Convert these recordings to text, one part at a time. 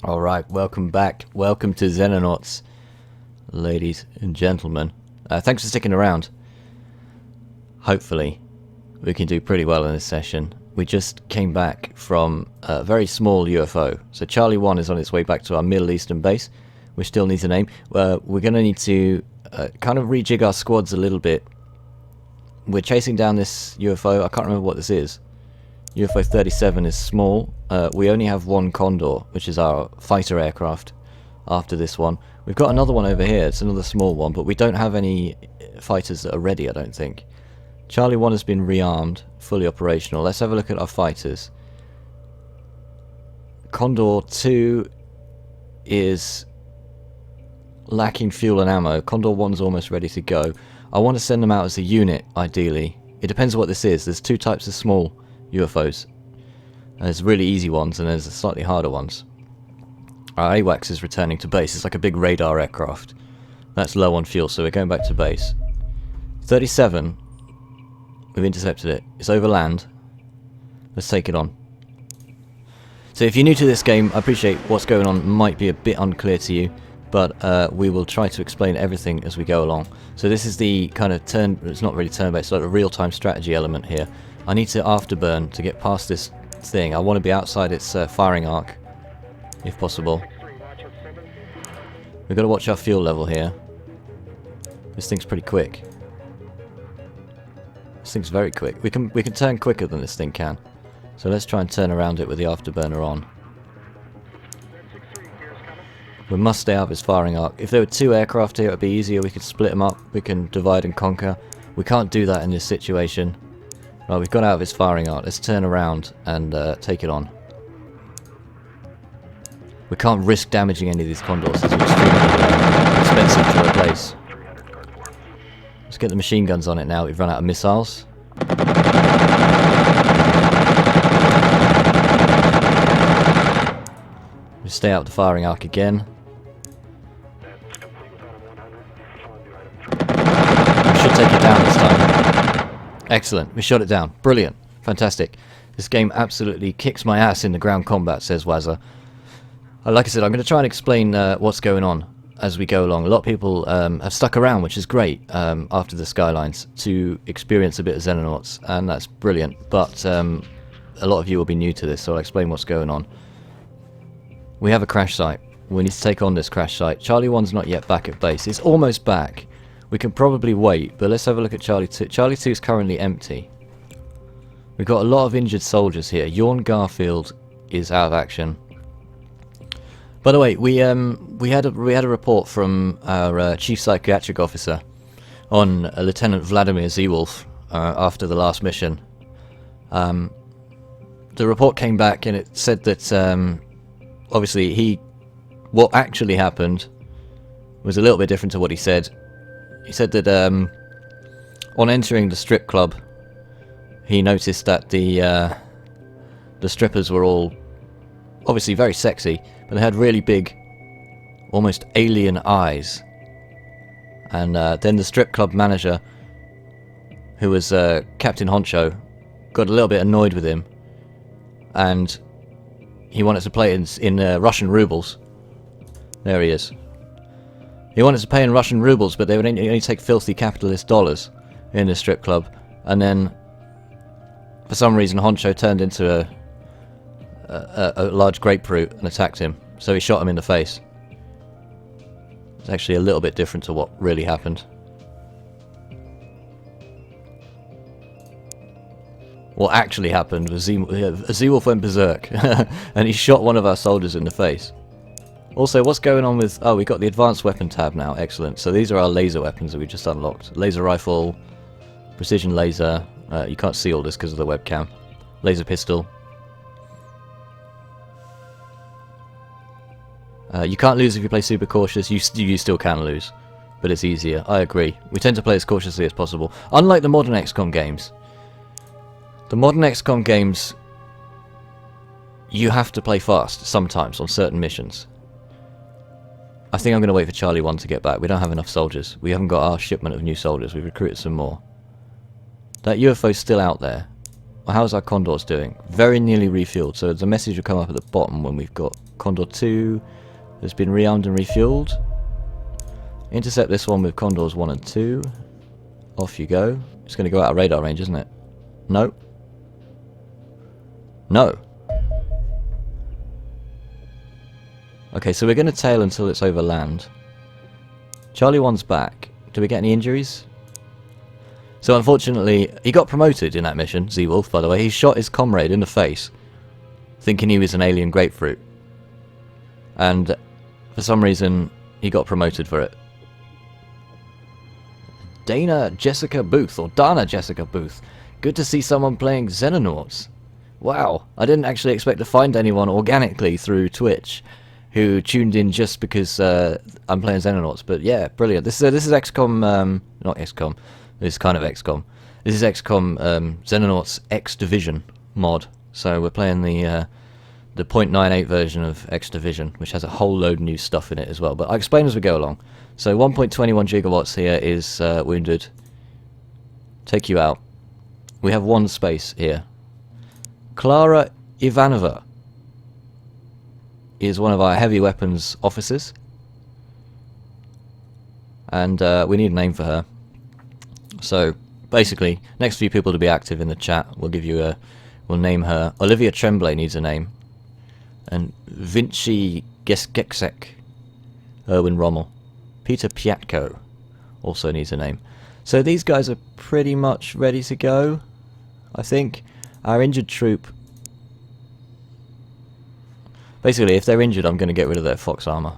Alright, welcome back. Welcome to Xenonauts, ladies and gentlemen. Thanks for sticking around. Hopefully, we can do pretty well in this session. We just came back from a very small UFO. So Charlie 1 is on its way back to our Middle Eastern base, which still needs a name. We're going to need to kind of rejig our squads a little bit. We're chasing down this UFO. I can't remember what this is. UFO 37 is small. We only have one Condor, which is our fighter aircraft after this one. We've got another one over here. It's another small one, but we don't have any fighters that are ready, I don't think. Charlie 1 has been rearmed, fully operational. Let's have a look at our fighters. Condor 2 is lacking fuel and ammo. Condor 1's almost ready to go. I want to send them out as a unit, ideally. It depends on what this is. There's two types of small UFOs. There's really easy ones and there's slightly harder ones. Our AWACS is returning to base. It's like a big radar aircraft. That's low on fuel, so we're going back to base. 37, we've intercepted it. It's over land. Let's take it on. So if you're new to this game, I appreciate what's going on might be a bit unclear to you, but we will try to explain everything as we go along. So this is the kind of it's not really turn-based, it's like a real-time strategy element here. I need to afterburn to get past this thing. I want to be outside its firing arc, if possible. We've got to watch our fuel level here. This thing's pretty quick. This thing's very quick. We can turn quicker than this thing can. So let's try and turn around it with the afterburner on. We must stay out of its firing arc. If there were two aircraft here, it would be easier. We could split them up. We can divide and conquer. We can't do that in this situation. Right, we've got out of its firing arc. Let's turn around and take it on. We can't risk damaging any of these Condors. It's extremely expensive to replace. Let's get the machine guns on it now. We've run out of missiles. We stay out of the firing arc again. We should take it down this time. Excellent, we shot it down. Brilliant. Fantastic. This game absolutely kicks my ass in the ground combat, says Wazza. Like I said, I'm going to try and explain what's going on as we go along. A lot of people have stuck around, which is great, after the Skylines, to experience a bit of Xenonauts, and that's brilliant. But a lot of you will be new to this, so I'll explain what's going on. We have a crash site. We need to take on this crash site. Charlie 1's not yet back at base. It's almost back. We can probably wait, but let's have a look at Charlie 2. Charlie 2 is currently empty. We've got a lot of injured soldiers here. Yorn Garfield is out of action. By the way, we had a report from our chief psychiatric officer on Lieutenant Vladimir Zeewolf after the last mission. The report came back and it said that obviously what actually happened was a little bit different to what he said. He said that on entering the strip club, he noticed that the strippers were all obviously very sexy, but they had really big, almost alien eyes. And then the strip club manager, who was Captain Honcho, got a little bit annoyed with him, and he wanted to play in Russian rubles. There he is. He wanted to pay in Russian rubles, but they would only take filthy capitalist dollars in the strip club. And then, for some reason, Honcho turned into a large grapefruit and attacked him. So he shot him in the face. It's actually a little bit different to what really happened. What actually happened was Zeewolf went berserk, and he shot one of our soldiers in the face. Also, what's going on with... Oh, we got the advanced weapon tab now. Excellent. So these are our laser weapons that we just unlocked. Laser rifle, precision laser. You can't see all this because of the webcam. Laser pistol. You can't lose if you play super cautious. You still can lose, but it's easier. I agree. We tend to play as cautiously as possible. Unlike the modern XCOM games. The modern XCOM games, you have to play fast sometimes on certain missions. I think I'm going to wait for Charlie 1 to get back. We don't have enough soldiers. We haven't got our shipment of new soldiers. We've recruited some more. That UFO's still out there. how's our Condors doing? Very nearly refueled. So the message will come up at the bottom when we've got Condor 2 has been rearmed and refueled. Intercept this one with Condors 1 and 2. Off you go. It's going to go out of radar range, isn't it? No. No. Okay, so we're going to tail until it's over land. Charlie 1's back. Do we get any injuries? So unfortunately, he got promoted in that mission, Z-Wolf, by the way. He shot his comrade in the face, thinking he was an alien grapefruit. And for some reason, he got promoted for it. Dana Jessica Booth, or Dana Jessica Booth. Good to see someone playing Xenonauts. Wow, I didn't actually expect to find anyone organically through Twitch who tuned in just because I'm playing Xenonauts. But yeah, brilliant. This is XCOM, not XCOM. This is kind of XCOM. This is XCOM Xenonauts X Division mod. So we're playing the 0.98 version of X Division, which has a whole load of new stuff in it as well. But I'll explain as we go along. So 1.21 gigawatts here is wounded. Take you out. We have one space here. Clara Ivanova is one of our heavy weapons officers. And we need a name for her. So basically, next few people to be active in the chat, we'll name her. Olivia Tremblay needs a name. And Vinci Gesek, Erwin Rommel. Peter Piatko also needs a name. So these guys are pretty much ready to go, I think. Our injured troop... Basically, if they're injured, I'm going to get rid of their fox armor.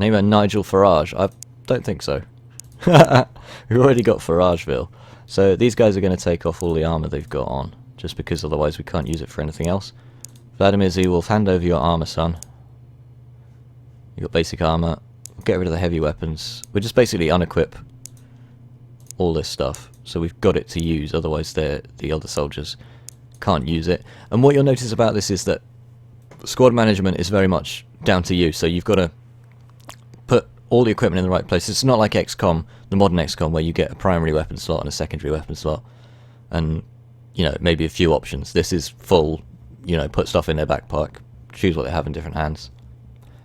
Name her Nigel Farage. I don't think so. We've already got Farageville. So these guys are going to take off all the armor they've got on, just because otherwise we can't use it for anything else. Vladimir Z-Wolf, hand over your armor, son. You got basic armor. Get rid of the heavy weapons. We'll just basically unequip all this stuff, so we've got it to use, otherwise the other soldiers can't use it. And what you'll notice about this is that squad management is very much down to you, so you've got to put all the equipment in the right place. It's not like XCOM, the modern XCOM, where you get a primary weapon slot and a secondary weapon slot, and, you know, maybe a few options. This is full, you know, put stuff in their backpack, choose what they have in different hands.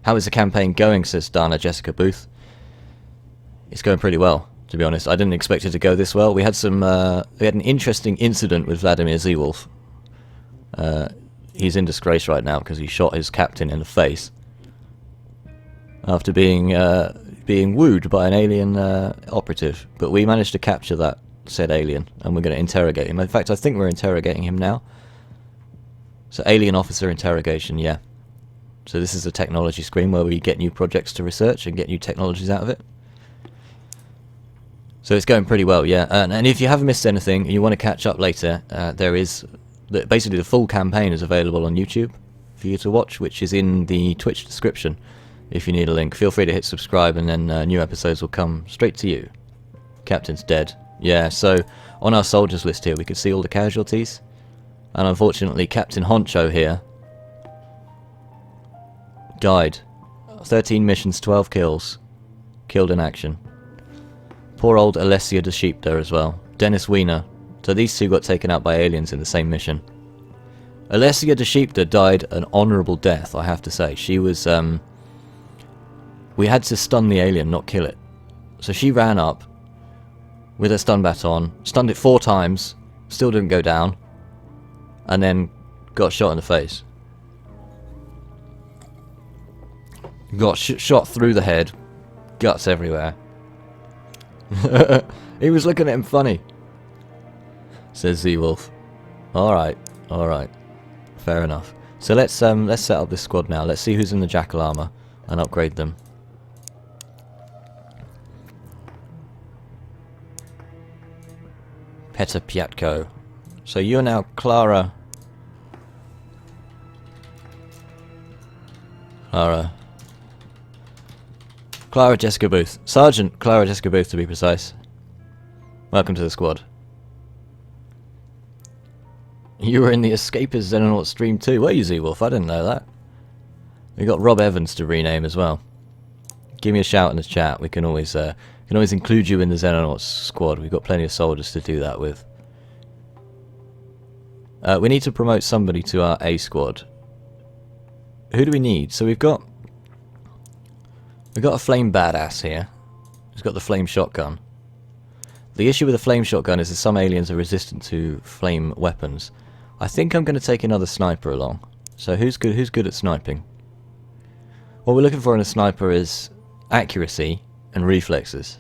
How is the campaign going, says Dana Jessica Booth. It's going pretty well, to be honest. I didn't expect it to go this well. We had an interesting incident with Vladimir Z-Wolf. He's in disgrace right now because he shot his captain in the face after being wooed by an alien operative. But we managed to capture that said alien, and we're going to interrogate him. In fact, I think we're interrogating him now. So alien officer interrogation, yeah. So this is a technology screen where we get new projects to research and get new technologies out of it. So it's going pretty well, yeah. And if you haven't missed anything and you want to catch up later, there is... basically the full campaign is available on YouTube for you to watch, which is in the Twitch description. If you need a link, feel free to hit subscribe, and then new episodes will come straight to you. Captain's dead. Yeah, so on our soldiers list here we can see all the casualties. And unfortunately Captain Honcho here died. 13 missions, 12 kills. Killed in action. Poor old Alessia de Sheepter as well. Dennis Wiener. So these two got taken out by aliens in the same mission. Alessia de Sheepter died an honourable death, I have to say. She was... we had to stun the alien, not kill it. So she ran up with her stun baton, stunned it 4 times, still didn't go down, and then got shot in the face. Got shot through the head, guts everywhere. He was looking at him funny, says Z-Wolf. Alright, alright. Fair enough. So let's set up this squad now. Let's see who's in the jackal armor and upgrade them. Peter Piatko. So you're now Clara Jessica Booth. Sergeant Clara Jessica Booth, to be precise. Welcome to the squad. You were in the Escapist Xenonauts stream too, were you, Z-Wolf? I didn't know that. We got Rob Evans to rename as well. Give me a shout in the chat. We can always Can always include you in the Xenonauts squad. We've got plenty of soldiers to do that with. We need to promote somebody to our A squad. Who do we need? So we've got a flame badass here. He's got the flame shotgun. The issue with the flame shotgun is that some aliens are resistant to flame weapons. I think I'm going to take another sniper along. So who's good at sniping? What we're looking for in a sniper is accuracy and reflexes.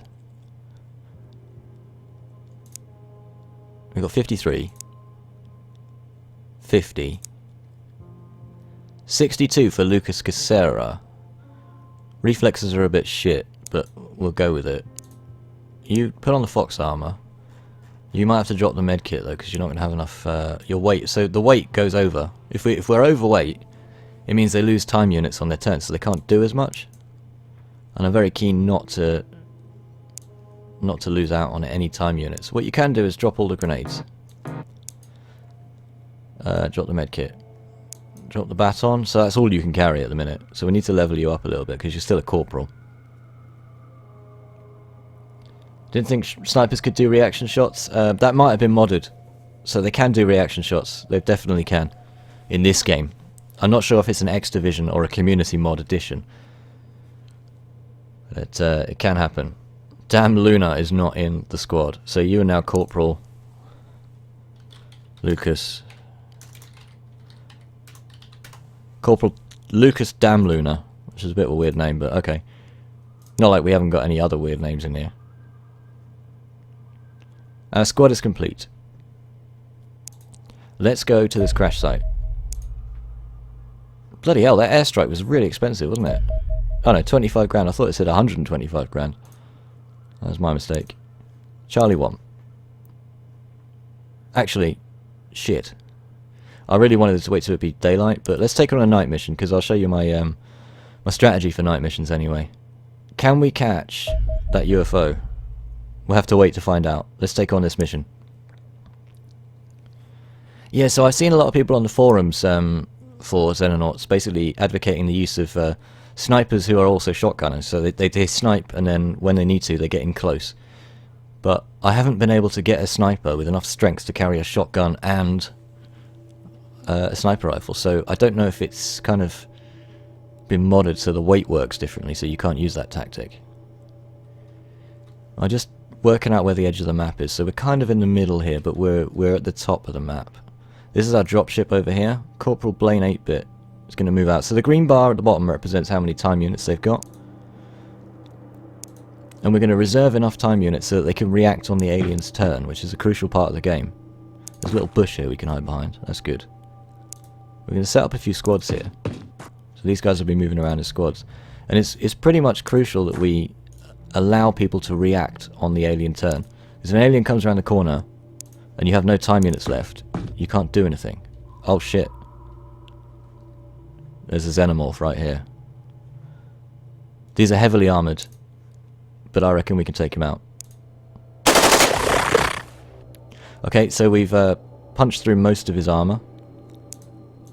We've got 53, 50, 62 for Lucas Casera. Reflexes are a bit shit, but we'll go with it. You put on the fox armor. You might have to drop the med kit though, because you're not going to have enough your weight. So the weight goes over. If we're overweight, it means they lose time units on their turn, so they can't do as much. And I'm very keen not to lose out on any time units. What you can do is drop all the grenades. Drop the med kit. Drop the baton. So that's all you can carry at the minute. So we need to level you up a little bit because you're still a corporal. Didn't think snipers could do reaction shots. That might have been modded. So they can do reaction shots. They definitely can. In this game. I'm not sure if it's an X Division or a community mod edition. But it can happen. Damn, Luna is not in the squad. So you are now Corporal Lucas. Corporal Lucas Damn Luna. Which is a bit of a weird name, but okay. Not like we haven't got any other weird names in here. Our squad is complete. Let's go to this crash site. Bloody hell, that airstrike was really expensive, wasn't it? Oh no, 25 grand. I thought it said 125 grand. That was my mistake. Charlie 1. Actually, shit. I really wanted to wait till it be daylight, but let's take on a night mission, because I'll show you my my strategy for night missions anyway. Can we catch that UFO? We'll have to wait to find out. Let's take on this mission. Yeah, so I've seen a lot of people on the forums for Xenonauts basically advocating the use of snipers who are also shotgunners. So they snipe, and then when they need to, they get in close. But I haven't been able to get a sniper with enough strength to carry a shotgun and a sniper rifle. So I don't know if it's kind of been modded so the weight works differently, so you can't use that tactic. I'm just working out where the edge of the map is. So we're kind of in the middle here, but we're at the top of the map. This is our dropship over here. Corporal Blaine 8-bit is going to move out. So the green bar at the bottom represents how many time units they've got. And we're going to reserve enough time units so that they can react on the alien's turn, which is a crucial part of the game. There's a little bush here we can hide behind. That's good. We're going to set up a few squads here. So these guys will be moving around in squads. And it's pretty much crucial that we allow people to react on the alien turn. Because if an alien comes around the corner and you have no time units left, you can't do anything. Oh shit. There's a xenomorph right here. These are heavily armoured, but I reckon we can take him out. Okay, so we've punched through most of his armour.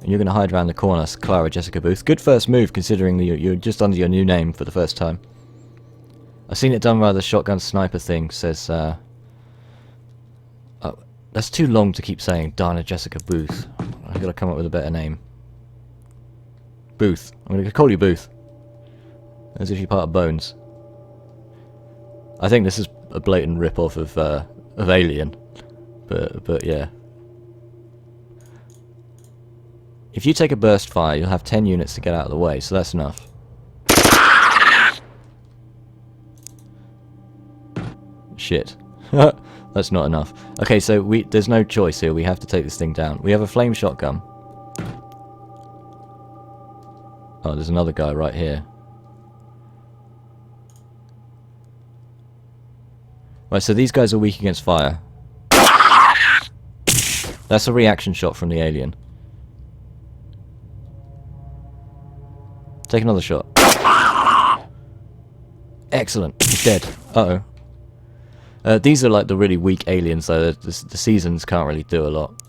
And you're going to hide around the corner, Clara Jessica Booth. Good first move, considering that you're just under your new name for the first time. I've seen it done by the shotgun sniper thing, says... oh, that's too long to keep saying, Dana Jessica Booth. I've got to come up with a better name. Booth. I'm going to call you Booth. As if you're part of Bones. I think this is a blatant rip-off of Alien. But yeah. If you take a burst fire, you'll have 10 units to get out of the way, so that's enough. Shit. That's not enough. Okay, so there's no choice here. We have to take this thing down. We have a flame shotgun. Oh, there's another guy right here. Right, so these guys are weak against fire. That's a reaction shot from the alien. Take another shot. Excellent. He's dead. Uh-oh. These are like the really weak aliens, though. The seasons can't really do a lot.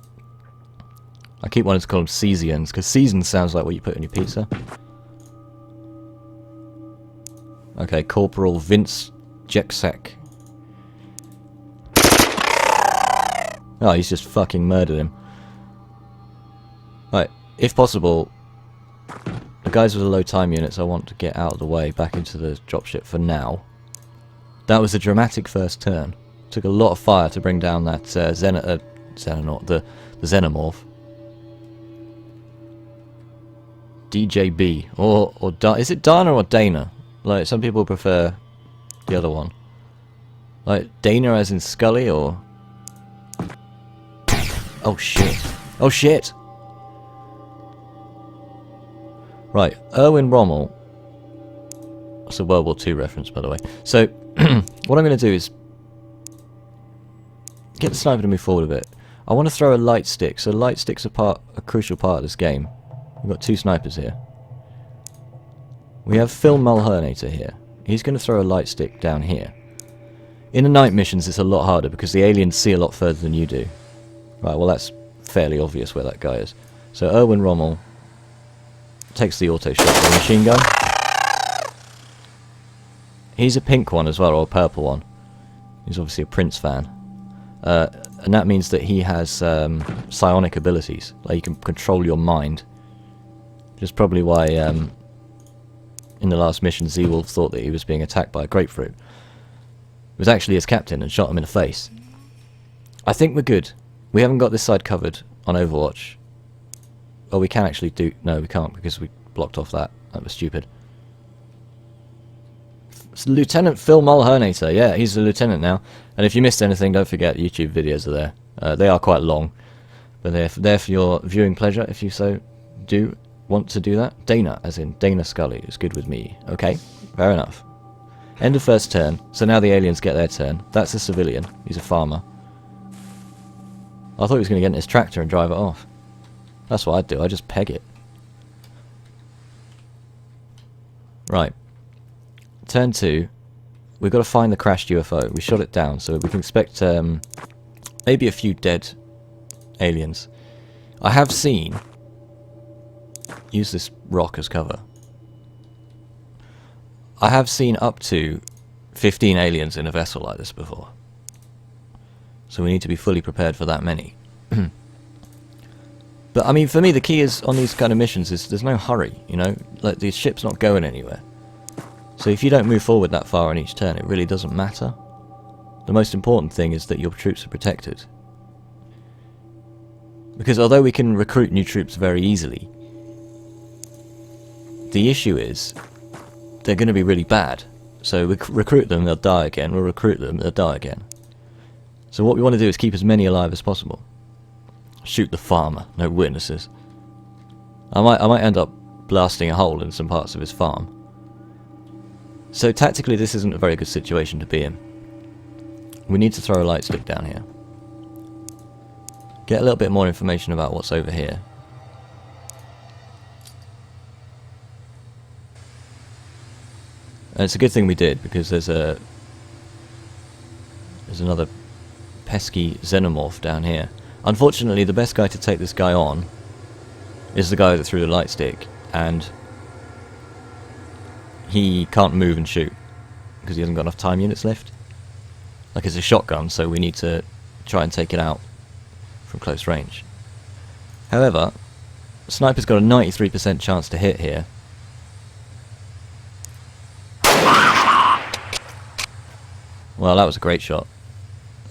I keep wanting to call them Seasians, because seasons sounds like what you put in your pizza. Okay, Corporal Vince Jexek. Oh, he's just fucking murdered him. Right, if possible, the guys with the low time units I want to get out of the way, back into the dropship for now. That was a dramatic first turn. Took a lot of fire to bring down that Xenonaut, the Xenomorph. DJB, or is it Dana or Dana? Like, some people prefer the other one. Like, Dana as in Scully, or... Oh shit. Oh shit! Right, Erwin Rommel. That's a World War II reference, by the way. So, what I'm going to do is get the sniper to move forward a bit. I want to throw a light stick, so light stick's a crucial part of this game. We've got 2 snipers here. We have Phil Mulhernator here. He's going to throw a light stick down here. In the night missions it's a lot harder because the aliens see a lot further than you do. Right, well that's fairly obvious where that guy is. So Erwin Rommel takes the auto shot with the machine gun. He's a pink one as well, or a purple one. He's obviously a Prince fan. And that means that he has psionic abilities. Like, he can control your mind. Which is probably why in the last mission Z-Wolf thought that he was being attacked by a grapefruit. It was actually his captain and shot him in the face. I think we're good. We haven't got this side covered on Overwatch. Oh, we can actually do... No, we can't because we blocked off that. That was stupid. It's Lieutenant Phil Mulhernator. Yeah, he's a lieutenant now. And if you missed anything, don't forget YouTube videos are there. They are quite long. But they're there for your viewing pleasure if you so do want to do that. Dana, as in Dana Scully, is good with me. Okay, fair enough. End of first turn. So now the aliens get their turn. That's a civilian. He's a farmer. I thought he was going to get in his tractor and drive it off. That's what I'd do. I'd just peg it. Right. Turn 2. We've got to find the crashed UFO. We shot it down, so we can expect maybe a few dead aliens. I have seen... Use this rock as cover. I have seen up to 15 aliens in a vessel like this before. So we need to be fully prepared for that many. But I mean, for me the key is on these kind of missions is there's no hurry, you know? Like, the ship's not going anywhere. So if you don't move forward that far on each turn, it really doesn't matter. The most important thing is that your troops are protected. Because although we can recruit new troops very easily, the issue is they're going to be really bad. So we recruit them, they'll die again. We'll recruit them, they'll die again. So what we want to do is keep as many alive as possible. Shoot the farmer, no witnesses. I might end up blasting a hole in some parts of his farm. So tactically this isn't a very good situation to be in. We need to throw a light stick down here. Get a little bit more information about what's over here. And it's a good thing we did, because there's another pesky xenomorph down here. Unfortunately, the best guy to take this guy on is the guy that threw the light stick, and he can't move and shoot because he hasn't got enough time units left. Like, it's a shotgun, so we need to try and take it out from close range. However, Sniper's got a 93% chance to hit here. Well, that was a great shot.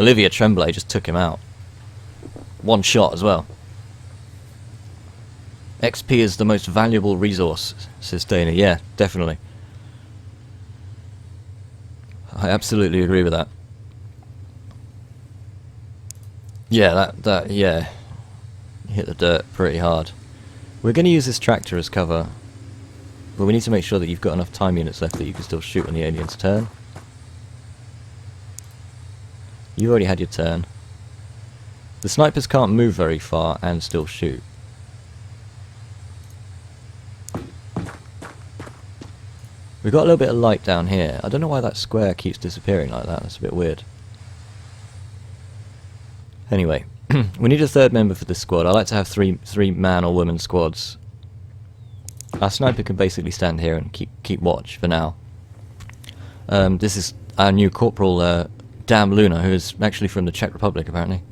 Olivia Tremblay just took him out. One shot as well. XP is the most valuable resource, says Dana. Yeah, definitely. I absolutely agree with that. Yeah, yeah. Hit the dirt pretty hard. We're going to use this tractor as cover, but we need to make sure that you've got enough time units left that you can still shoot on the alien's turn. You already had your turn. The snipers can't move very far and still shoot. We've got a little bit of light down here. I don't know why that square keeps disappearing like that. That's a bit weird. Anyway, we need a third member for this squad. I like to have three man or woman squads. Our sniper can basically stand here and keep watch for now. This is our new Corporal Damn Luna, who is actually from the Czech Republic, apparently.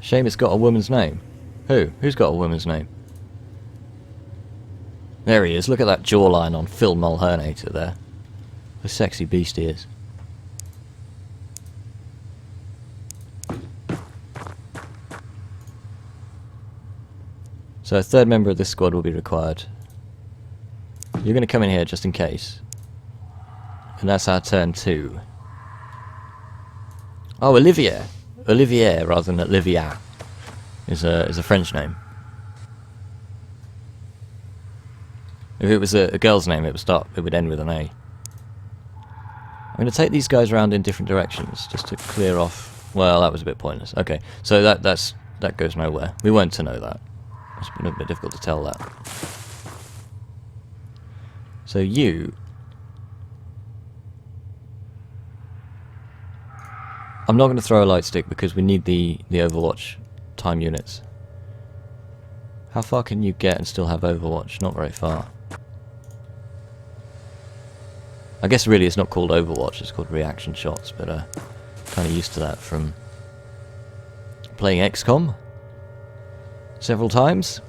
Shame it's got a woman's name. Who? Who's got a woman's name? There he is. Look at that jawline on Phil Mulhernator there. The sexy beast he is. So a third member of this squad will be required. You're going to come in here just in case. And that's our turn 2. Oh, Olivier. Olivier rather than Olivia is a French name. If it was a girl's name, it would end with an A. I'm going to take these guys around in different directions just to clear off. Well, that was a bit pointless. Okay, so that goes nowhere. We weren't to know that. It's been a bit difficult to tell that. So you... I'm not going to throw a light stick because we need the Overwatch time units. How far can you get and still have Overwatch? Not very far. I guess really it's not called Overwatch, it's called reaction shots, but kind of used to that from playing XCOM several times.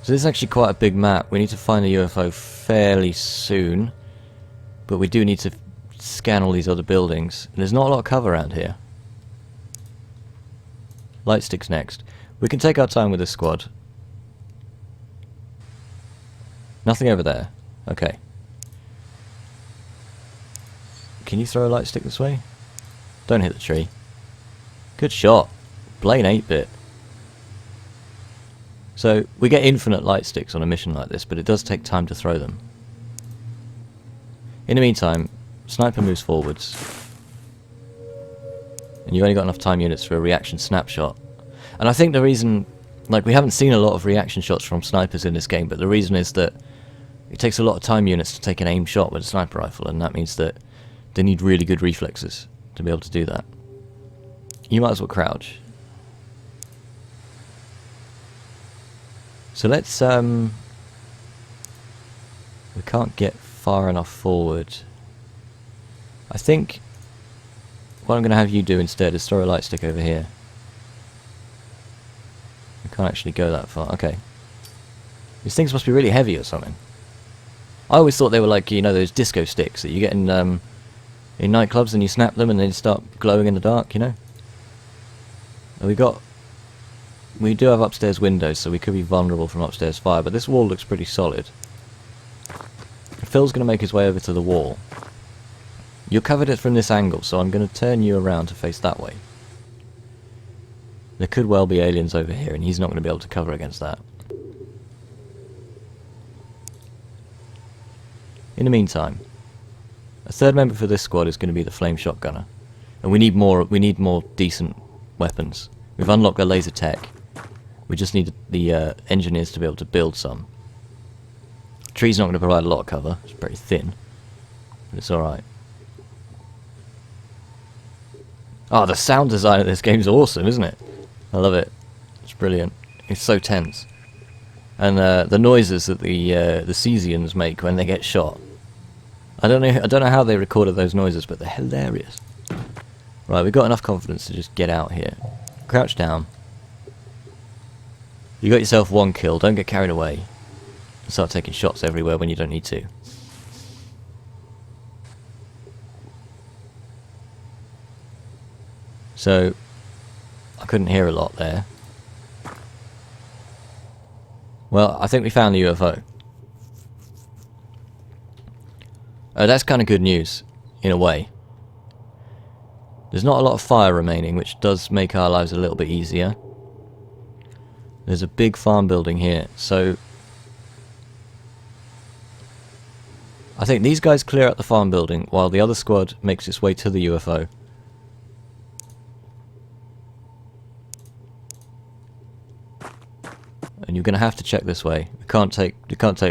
So this is actually quite a big map. We need to find a UFO fairly soon, but we do need to scan all these other buildings. And there's not a lot of cover around here. Light sticks next. We can take our time with this squad. Nothing over there. Okay. Can you throw a light stick this way? Don't hit the tree. Good shot. Plain 8-bit. So, we get infinite light sticks on a mission like this, but it does take time to throw them. In the meantime, sniper moves forwards. And you've only got enough time units for a reaction snapshot. And I think the reason... Like, we haven't seen a lot of reaction shots from snipers in this game, but the reason is that it takes a lot of time units to take an aim shot with a sniper rifle, and that means that they need really good reflexes to be able to do that. You might as well crouch. So let's, we can't get far enough forward. I think what I'm going to have you do instead is throw a light stick over here. We can't actually go that far. Okay. These things must be really heavy or something. I always thought they were like, you know, those disco sticks that you get in nightclubs and you snap them and they start glowing in the dark, you know? And we do have upstairs windows, so we could be vulnerable from upstairs fire, but this wall looks pretty solid. Phil's going to make his way over to the wall. You're covered it from this angle, so I'm going to turn you around to face that way. There could well be aliens over here, and he's not going to be able to cover against that. In the meantime, a third member for this squad is going to be the flame shotgunner, and we need more decent weapons. We've unlocked the laser tech. We just need the engineers to be able to build some. Tree's not going to provide a lot of cover. It's very thin, but it's all right. Oh, the sound design of this game is awesome, isn't it? I love it. It's brilliant. It's so tense. And the noises that the Cesians make when they get shot. I don't know how they recorded those noises, but they're hilarious. Right, we've got enough confidence to just get out here. Crouch down. You got yourself one kill. Don't get carried away. Start taking shots everywhere when you don't need to. So, I couldn't hear a lot there. Well, I think we found the UFO. That's kind of good news, in a way. There's not a lot of fire remaining, which does make our lives a little bit easier. There's a big farm building here, so... I think these guys clear out the farm building, while the other squad makes its way to the UFO. And you're going to have to check this way. You can't take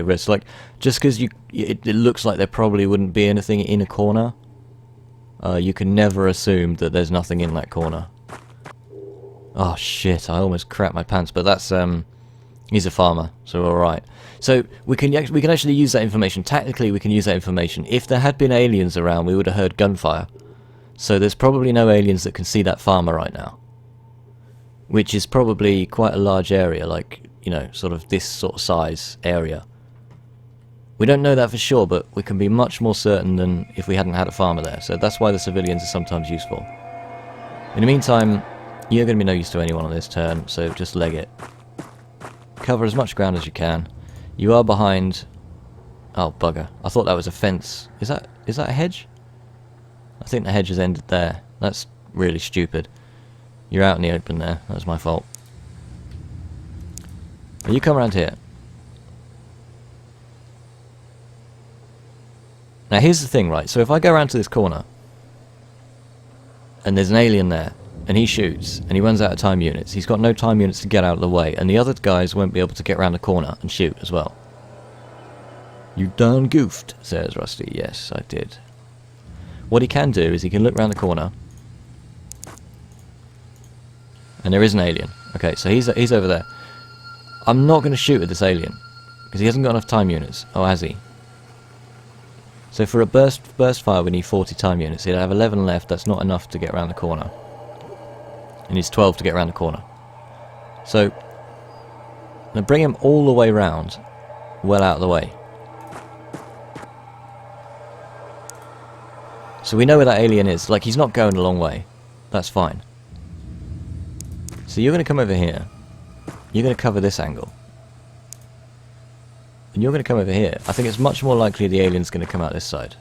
risks. Like, just because it looks like there probably wouldn't be anything in a corner, you can never assume that there's nothing in that corner. Oh shit, I almost crapped my pants, but that's, he's a farmer, so we're alright. So, we can actually use that information. Tactically, we can use that information. If there had been aliens around, we would have heard gunfire. So there's probably no aliens that can see that farmer right now. Which is probably quite a large area, like, you know, sort of this sort of size area. We don't know that for sure, but we can be much more certain than if we hadn't had a farmer there. So that's why the civilians are sometimes useful. In the meantime, you're going to be no use to anyone on this turn, so just leg it. Cover as much ground as you can. You are behind... Oh, bugger. I thought that was a fence. Is that a hedge? I think the hedge has ended there. That's really stupid. You're out in the open there. That was my fault. You come around here. Now here's the thing, right? So if I go around to this corner, and there's an alien there, and he shoots, and he runs out of time units, he's got no time units to get out of the way, and the other guys won't be able to get around the corner and shoot as well. You done goofed, says Rusty. Yes, I did. What he can do is he can look around the corner, and there is an alien. Okay, so he's over there. I'm not going to shoot at this alien, because he hasn't got enough time units. Oh, has he? So for a burst fire we need 40 time units. He'll have 11 left, that's not enough to get around the corner. He needs 12 to get around the corner. So, I'm going to bring him all the way round, well out of the way. So we know where that alien is. Like, he's not going a long way. That's fine. So you're going to come over here. You're going to cover this angle. And you're going to come over here. I think it's much more likely the alien's going to come out this side.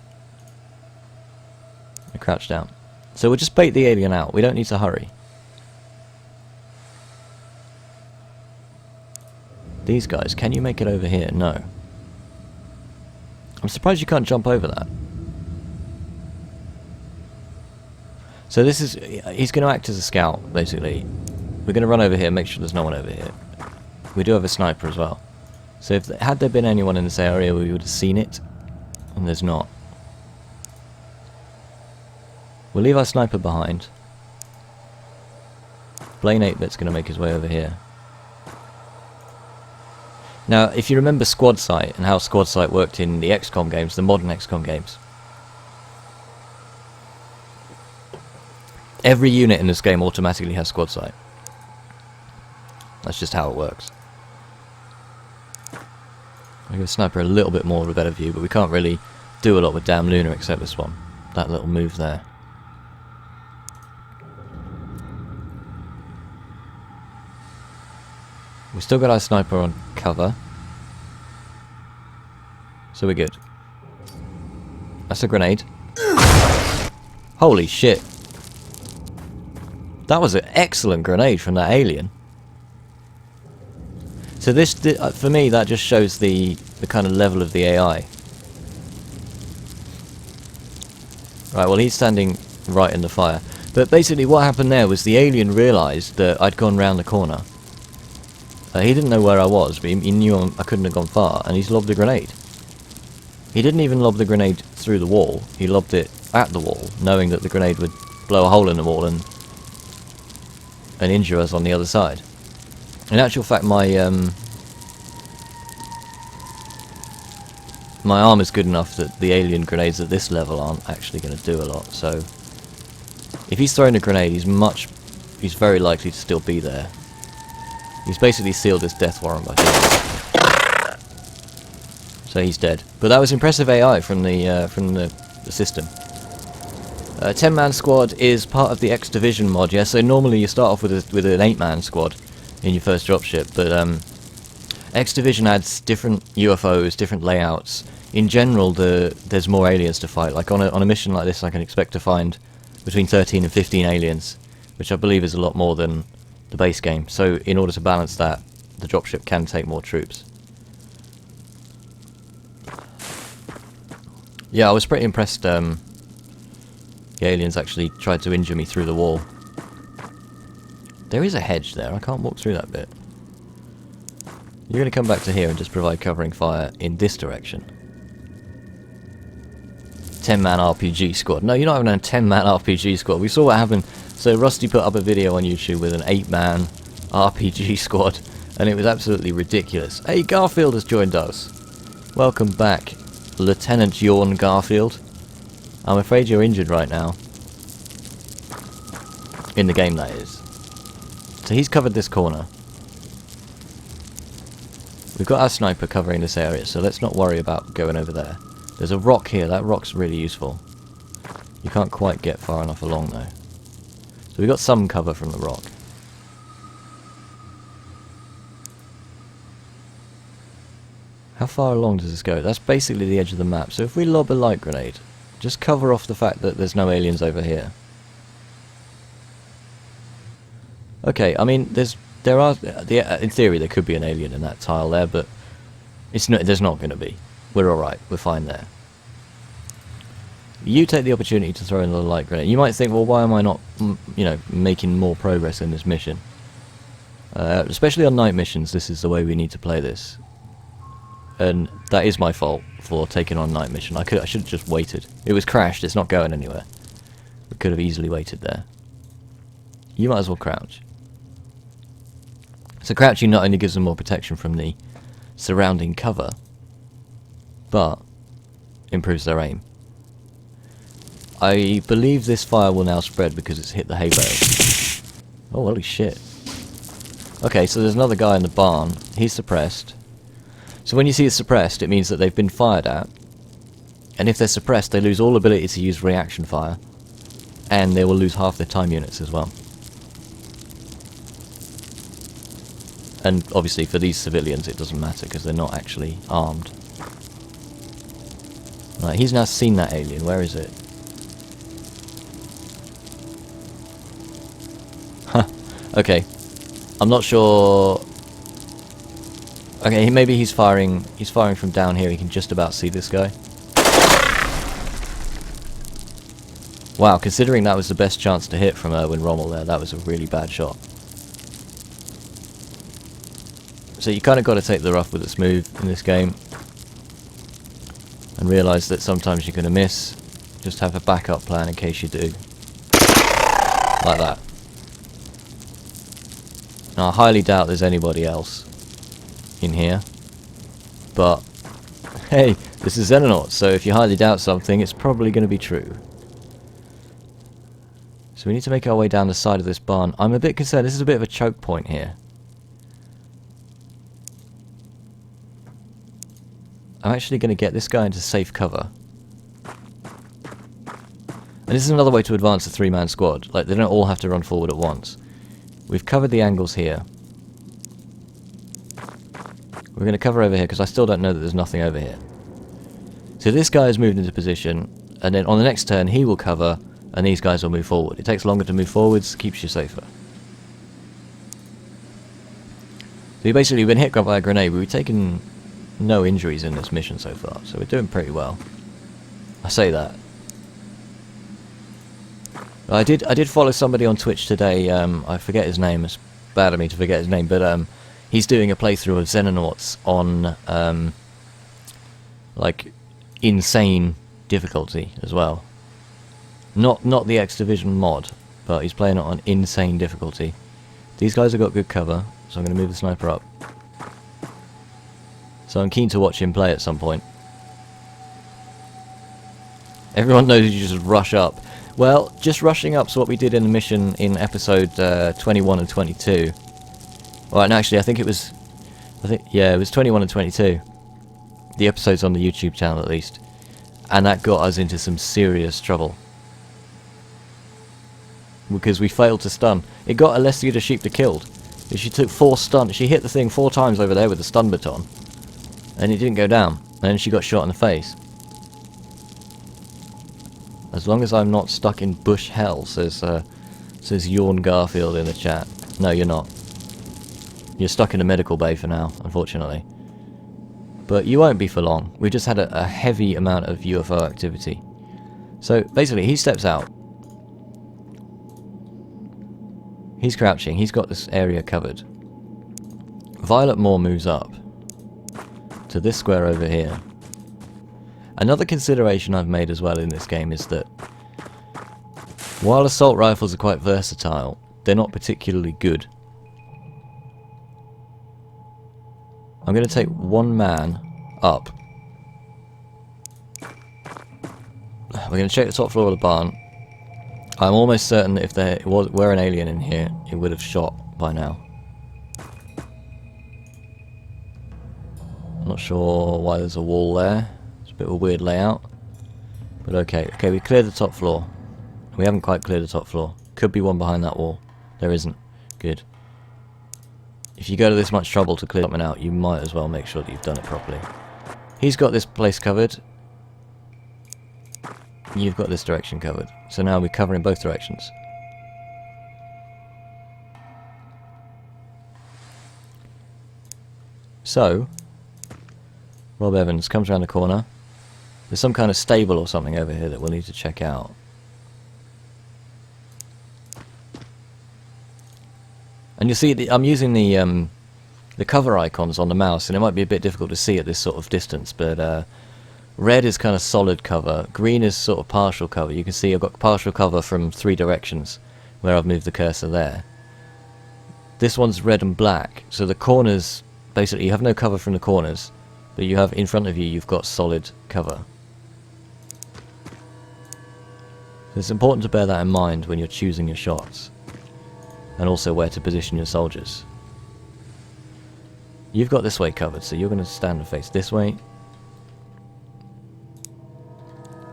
And crouch down. So we'll just bait the alien out. We don't need to hurry. These guys, can you make it over here? No. I'm surprised you can't jump over that. So this is... He's going to act as a scout, basically. We're going to run over here, make sure there's no one over here. We do have a sniper as well. So if had there been anyone in this area, we would have seen it. And there's not. We'll leave our sniper behind. Blaine 8-bit's going to make his way over here. Now, if you remember Squad Sight and how Squad Sight worked in the XCOM games, the modern XCOM games, every unit in this game automatically has Squad Sight. That's just how it works. I give a sniper a little bit more of a better view, but we can't really do a lot with Damn Luna except this one. That little move there. We've still got our sniper on cover. So we're good. That's a grenade. Holy shit. That was an excellent grenade from that alien. So this, for me, that just shows the kind of level of the AI. Right, well he's standing right in the fire. But basically what happened there was the alien realised that I'd gone round the corner. He didn't know where I was, but he knew I couldn't have gone far, and he's lobbed a grenade. He didn't even lob the grenade through the wall, he lobbed it at the wall, knowing that the grenade would blow a hole in the wall and injure us on the other side. In actual fact, my arm is good enough that the alien grenades at this level aren't actually going to do a lot, so if he's throwing a grenade, he's very likely to still be there. He's basically sealed his death warrant by killing. So he's dead. But that was impressive AI from the system. 10-man squad is part of the X Division mod, yeah. So normally you start off with an 8-man squad in your first dropship, but X Division adds different UFOs, different layouts. In general, there's more aliens to fight. Like on a mission like this, I can expect to find between 13 and 15 aliens, which I believe is a lot more than the base game. So in order to balance that, the dropship can take more troops. Yeah, I was pretty impressed. The aliens actually tried to injure me through the wall. There is a hedge there. I can't walk through that bit. You're going to come back to here and just provide covering fire in this direction. 10-man RPG squad. No, you're not having a 10-man RPG squad. We saw what happened. So Rusty put up a video on YouTube with an 8-man RPG squad, and it was absolutely ridiculous. Hey, Garfield has joined us. Welcome back, Lieutenant Yawn Garfield. I'm afraid you're injured right now. In the game, that is. So he's covered this corner. We've got our sniper covering this area, so let's not worry about going over there. There's a rock here. That rock's really useful. You can't quite get far enough along, though. So we've got some cover from the rock. How far along does this go? That's basically the edge of the map. So if we lob a light grenade, just cover off the fact that there's no aliens over here. Okay, I mean, in theory there could be an alien in that tile there, but there's not going to be. We're alright, we're fine there. You take the opportunity to throw in a light grenade. You might think, well, why am I not, making more progress in this mission? Especially on night missions, this is the way we need to play this. And that is my fault for taking on night mission. I should have just waited. It was crashed, it's not going anywhere. We could have easily waited there. You might as well crouch. So crouching not only gives them more protection from the surrounding cover, but improves their aim. I believe this fire will now spread because it's hit the hay bales. Oh, holy shit. Okay, so there's another guy in the barn. He's suppressed. So when you see it suppressed, it means that they've been fired at. And if they're suppressed, they lose all ability to use reaction fire. And they will lose half their time units as well. And obviously for these civilians it doesn't matter because they're not actually armed. Right, he's now seen that alien. Where is it? Huh. Okay. I'm not sure. Okay, maybe he's firing from down here. He can just about see this guy. Wow, considering that was the best chance to hit from Erwin Rommel there, that was a really bad shot. So you kind of got to take the rough with the smooth in this game. And realise that sometimes you're going to miss. Just have a backup plan in case you do. Like that. Now I highly doubt there's anybody else in here. But, hey, this is Xenonauts, so if you highly doubt something, it's probably going to be true. So we need to make our way down the side of this barn. I'm a bit concerned. This is a bit of a choke point here. I'm actually going to get this guy into safe cover. And this is another way to advance a 3-man squad. Like, they don't all have to run forward at once. We've covered the angles here. We're going to cover over here because I still don't know that there's nothing over here. So this guy has moved into position, and then on the next turn he will cover, and these guys will move forward. It takes longer to move forwards, keeps you safer. So we've basically been hit by a grenade, but we've taken no injuries in this mission so far, so we're doing pretty well. I say that. I did follow somebody on Twitch today. I forget his name. It's bad of me to forget his name, but he's doing a playthrough of Xenonauts on like insane difficulty as well. Not the X Division mod, but he's playing it on insane difficulty. These guys have got good cover, so I'm going to move the sniper up. So I'm keen to watch him play at some point. Everyone knows you just rush up. Well, just rushing up's what we did in the mission in episode 21 and 22. Right, and actually, it was 21 and 22. The episodes on the YouTube channel, at least. And that got us into some serious trouble. Because we failed to stun. It got Alessia the Sheep to killed. She took 4 stun. She hit the thing 4 times over there with the stun baton. And it didn't go down. And then she got shot in the face. As long as I'm not stuck in bush hell, says Yawn Garfield in the chat. No, you're not. You're stuck in a medical bay for now, unfortunately. But you won't be for long. We've just had a heavy amount of UFO activity. So, basically, he steps out. He's crouching. He's got this area covered. Violet Moore moves up to this square over here. Another consideration I've made as well in this game is that While assault rifles are quite versatile, they're not particularly good. I'm going to take one man up. We're going to check the top floor of the barn. I'm almost certain that if there were an alien in here, it would have shot by now. I'm not sure why there's a wall there. It's a bit of a weird layout. But okay. Okay, we cleared the top floor. We haven't quite cleared the top floor. Could be one behind that wall. There isn't. Good. If you go to this much trouble to clear something out, you might as well make sure that you've done it properly. He's got this place covered. You've got this direction covered. So now we're covering both directions. So, Rob Evans comes around the corner. There's some kind of stable or something over here that we'll need to check out. And you see, I'm using the cover icons on the mouse, and it might be a bit difficult to see at this sort of distance, but red is kind of solid cover, green is sort of partial cover. You can see I've got partial cover from 3 directions, where I've moved the cursor there. This one's red and black, so the corners, basically you have no cover from the corners, but you have, in front of you, you've got solid cover. It's important to bear that in mind when you're choosing your shots, and also where to position your soldiers. You've got this way covered, so you're going to stand and face this way.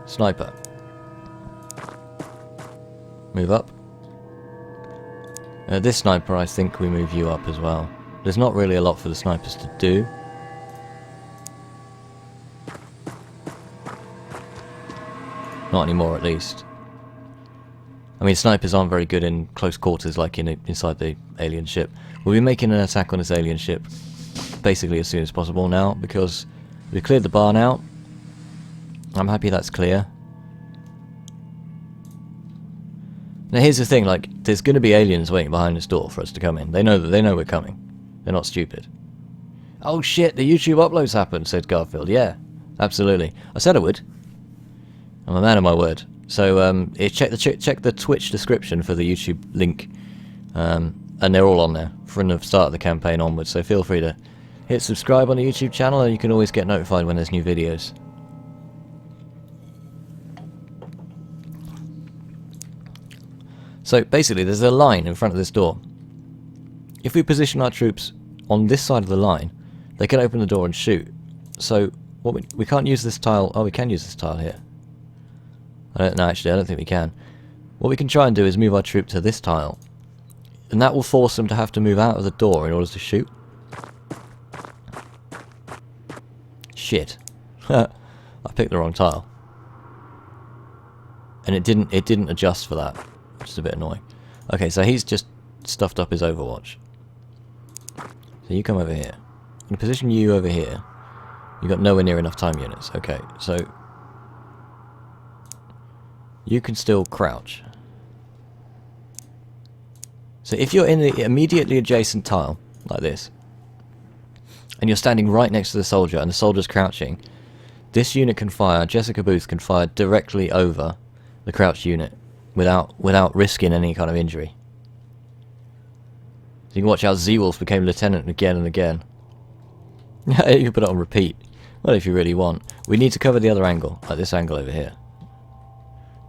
Sniper. Move up. This sniper, I think we move you up as well. There's not really a lot for the snipers to do. Not anymore, at least. I mean, snipers aren't very good in close quarters like inside the alien ship. We'll be making an attack on this alien ship basically as soon as possible now, because we've cleared the barn out. I'm happy that's clear. Now here's the thing, like, there's going to be aliens waiting behind this door for us to come in. They know we're coming. They're not stupid. Oh shit, the YouTube uploads happened, said Garfield. Yeah, absolutely. I said I would. I'm a man of my word. So check the Twitch description for the YouTube link, and they're all on there from the start of the campaign onwards. So feel free to hit subscribe on the YouTube channel, and you can always get notified when there's new videos. So basically, there's a line in front of this door. If we position our troops on this side of the line, they can open the door and shoot. So we can't use this tile. Oh, we can use this tile here. No, actually, I don't think we can. What we can try and do is move our troop to this tile, and that will force them to have to move out of the door in order to shoot. Shit. I picked the wrong tile. And it didn't adjust for that, which is a bit annoying. Okay, so he's just stuffed up his Overwatch. So you come over here. I'm going to position you over here. You've got nowhere near enough time units. Okay, so you can still crouch. So if you're in the immediately adjacent tile, like this, and you're standing right next to the soldier, and the soldier's crouching, this unit can fire, Jessica Booth can fire directly over the crouched unit, without risking any kind of injury. So you can watch how Z-Wolf became lieutenant again and again. You can put it on repeat. Well, if you really want. We need to cover the other angle, like this angle over here.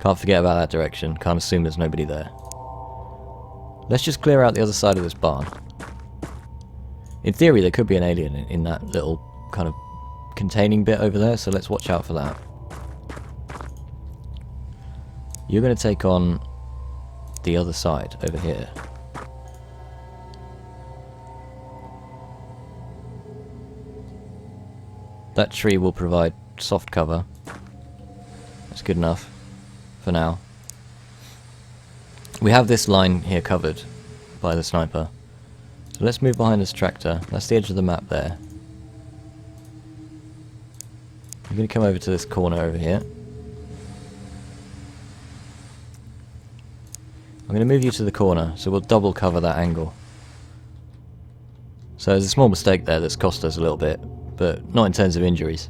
Can't forget about that direction. Can't assume there's nobody there. Let's just clear out the other side of this barn. In theory, there could be an alien in that little kind of containing bit over there, so let's watch out for that. You're going to take on the other side over here. That tree will provide soft cover. That's good enough for now. We have this line here covered by the sniper. So let's move behind this tractor. That's the edge of the map there. I'm going to come over to this corner over here. I'm going to move you to the corner, so we'll double cover that angle. So there's a small mistake there that's cost us a little bit, but not in terms of injuries.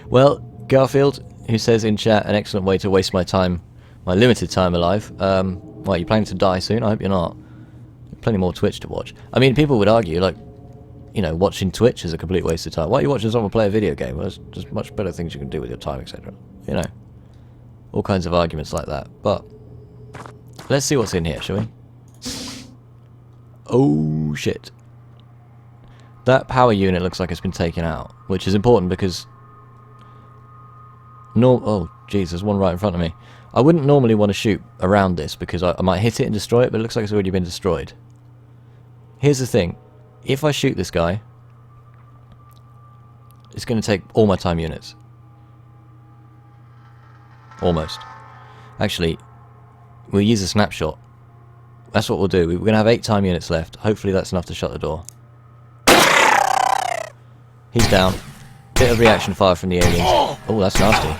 Well, Garfield, who says in chat, an excellent way to waste my time, my limited time alive. Well, you planning to die soon? I hope you're not. Plenty more Twitch to watch. I mean, people would argue, like, you know, watching Twitch is a complete waste of time. Why are you watching someone play a video game? Well, there's just much better things you can do with your time, etc. You know, all kinds of arguments like that. But let's see what's in here, shall we? Oh, shit. That power unit looks like it's been taken out, which is important because... Oh, jeez, there's one right in front of me. I wouldn't normally want to shoot around this because I might hit it and destroy it, but it looks like it's already been destroyed. Here's the thing. If I shoot this guy, it's going to take all my time units. Almost. Actually, we'll use a snapshot. That's what we'll do. We're going to have 8 time units left. Hopefully that's enough to shut the door. He's down. Bit of reaction fire from the aliens. Oh, that's nasty.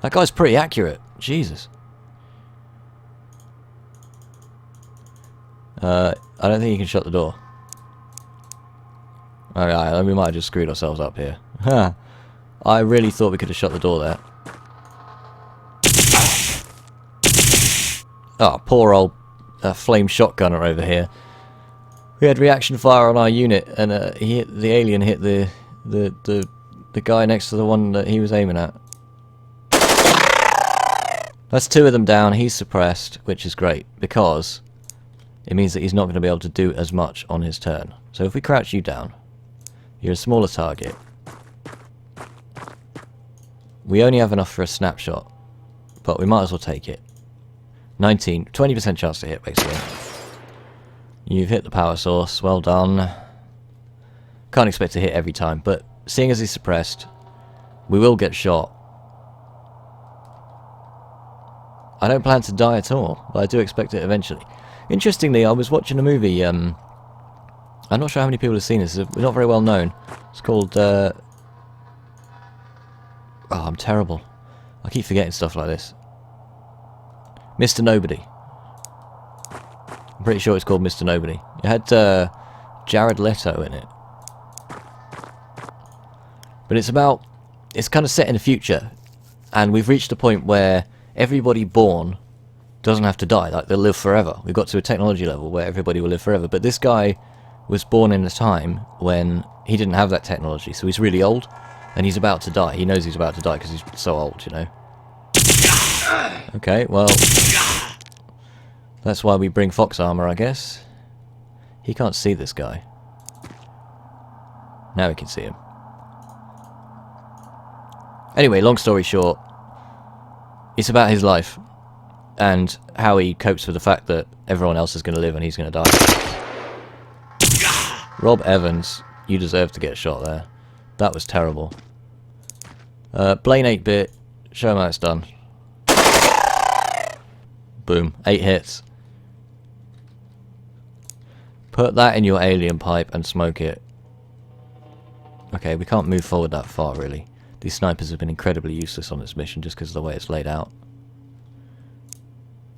That guy's pretty accurate. Jesus. I don't think you can shut the door. Alright, we might have just screwed ourselves up here. I really thought we could have shut the door there. Oh, poor old flame shotgunner over here. We had reaction fire on our unit, and the alien hit the guy next to the one that he was aiming at. That's 2 of them down. He's suppressed, which is great because it means that he's not going to be able to do as much on his turn. So if we crouch you down, you're a smaller target. We only have enough for a snapshot, but we might as well take it. 20% chance to hit, basically. You've hit the power source. Well done. Can't expect to hit every time, but seeing as he's suppressed, we will get shot. I don't plan to die at all, but I do expect it eventually. Interestingly, I was watching a movie, I'm not sure how many people have seen this, it's not very well known. It's called, oh, I'm terrible. I keep forgetting stuff like this. Mr. Nobody. I'm pretty sure it's called Mr. Nobody. It had Jared Leto in it. But it's kind of set in the future, and we've reached a point where everybody born doesn't have to die, like they'll live forever. We've got to a technology level where everybody will live forever, but this guy was born in a time when he didn't have that technology, so he's really old, and he's about to die. He knows he's about to die because he's so old, you know. Okay, well, that's why we bring fox armor, I guess. He can't see this guy. Now we can see him. Anyway, long story short, it's about his life and how he copes with the fact that everyone else is going to live and he's going to die. Rob Evans, you deserve to get shot there. That was terrible. Blaine 8-bit, show him how it's done. Boom, 8 hits. Put that in your alien pipe and smoke it. Okay, we can't move forward that far, really. These snipers have been incredibly useless on this mission just because of the way it's laid out.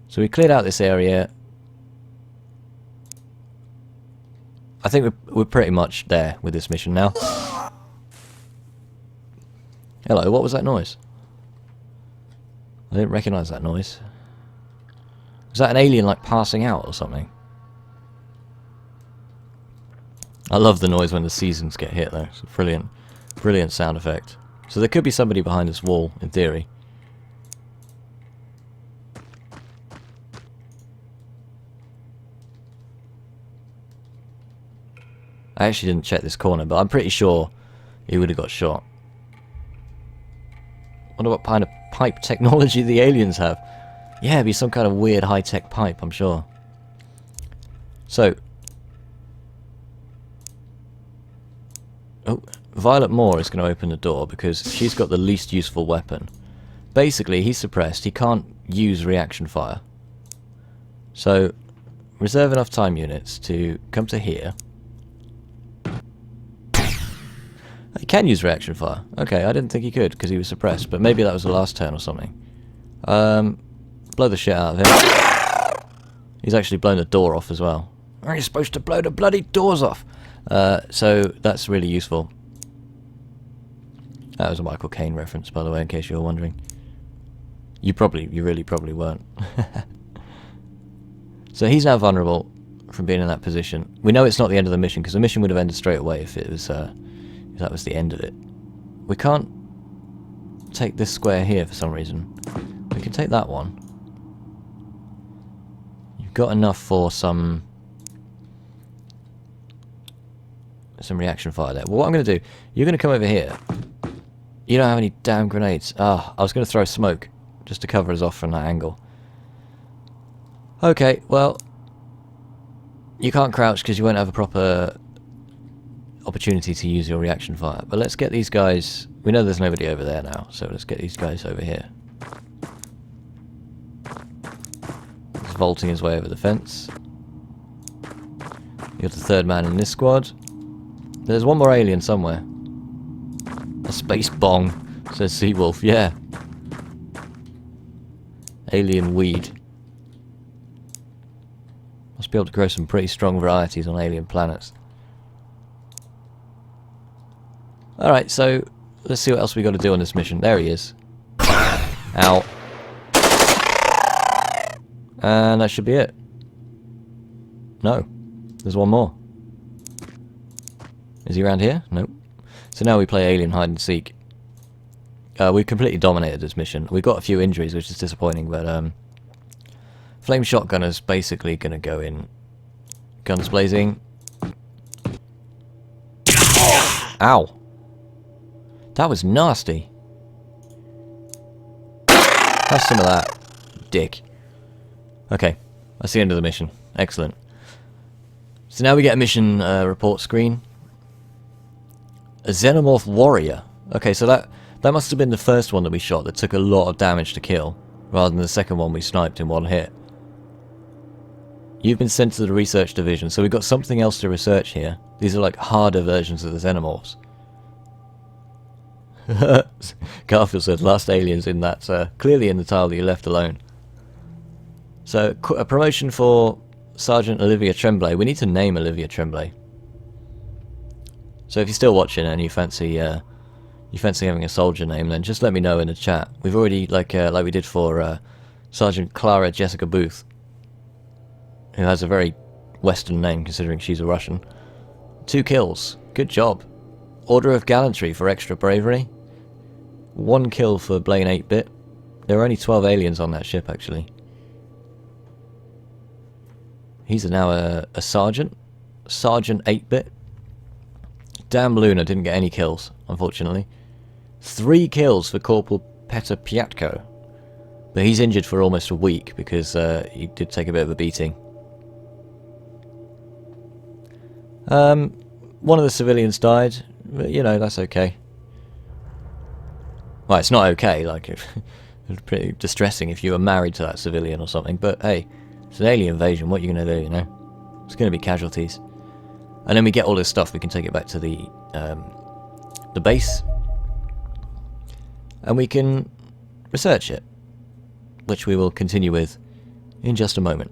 So we cleared out this area. I think we're pretty much there with this mission now. Hello, what was that noise? I didn't recognise that noise. Was that an alien like passing out or something? I love the noise when the seasons get hit though. It's a brilliant, brilliant sound effect. So there could be somebody behind this wall, in theory. I actually didn't check this corner, but I'm pretty sure he would have got shot. Wonder what kind of pipe technology the aliens have. Yeah, it'd be some kind of weird high-tech pipe, I'm sure. So. Oh, Violet Moore is going to open the door because she's got the least useful weapon. Basically, he's suppressed. He can't use reaction fire. So, reserve enough time units to come to here. He can use reaction fire. Okay, I didn't think he could because he was suppressed, but maybe that was the last turn or something. Blow the shit out of him. He's actually blown the door off as well. Are you supposed to blow the bloody doors off? So that's really useful. That was a Michael Caine reference, by the way, in case you were wondering. You really probably weren't. So he's now vulnerable from being in that position. We know it's not the end of the mission, because the mission would have ended straight away if it was if that was the end of it. We can't take this square here for some reason. We can take that one. You've got enough for some reaction fire there. Well, what I'm going to do, you're going to come over here. You don't have any damn grenades. Ah, I was going to throw smoke just to cover us off from that angle. Okay, well, you can't crouch because you won't have a proper opportunity to use your reaction fire. But let's get these guys... We know there's nobody over there now, so let's get these guys over here. He's vaulting his way over the fence. You're the third man in this squad. There's one more alien somewhere. A space bong, says Seawolf. Yeah. Alien weed. Must be able to grow some pretty strong varieties on alien planets. Alright, so let's see what else we got to do on this mission. There he is. Ow. And that should be it. No. There's one more. Is he around here? Nope. So now we play alien hide and seek. We completely dominated this mission. We got a few injuries, which is disappointing, but flame shotgunner's basically going to go in. Guns blazing. Ow. That was nasty. Have some of that, dick. Okay, that's the end of the mission. Excellent. So now we get a mission report screen. A Xenomorph warrior. Okay, so that must have been the first one that we shot that took a lot of damage to kill, rather than the second one we sniped in one hit. You've been sent to the research division, so we've got something else to research here. These are like harder versions of the Xenomorphs. Garfield said, last aliens in that, clearly in the tile that you left alone. So, a promotion for Sergeant Olivia Tremblay. We need to name Olivia Tremblay. So if you're still watching and you fancy having a soldier name, then just let me know in the chat. We've already, like we did for Sergeant Clara Jessica Booth, who has a very Western name considering she's a Russian. 2 kills. Good job. Order of Gallantry for extra bravery. 1 kill for Blaine 8-bit. There are only 12 aliens on that ship, actually. He's now a sergeant. Sergeant 8-bit. Damn Luna didn't get any kills, unfortunately. 3 kills for Corporal Petr Piatko. But he's injured for almost a week because he did take a bit of a beating. One of the civilians died, but you know, that's okay. Well, it's not okay, like, it's pretty distressing if you were married to that civilian or something, but hey, it's an alien invasion, what are you going to do, you know? It's going to be casualties. And then we get all this stuff, we can take it back to the base, and we can research it, which we will continue with in just a moment.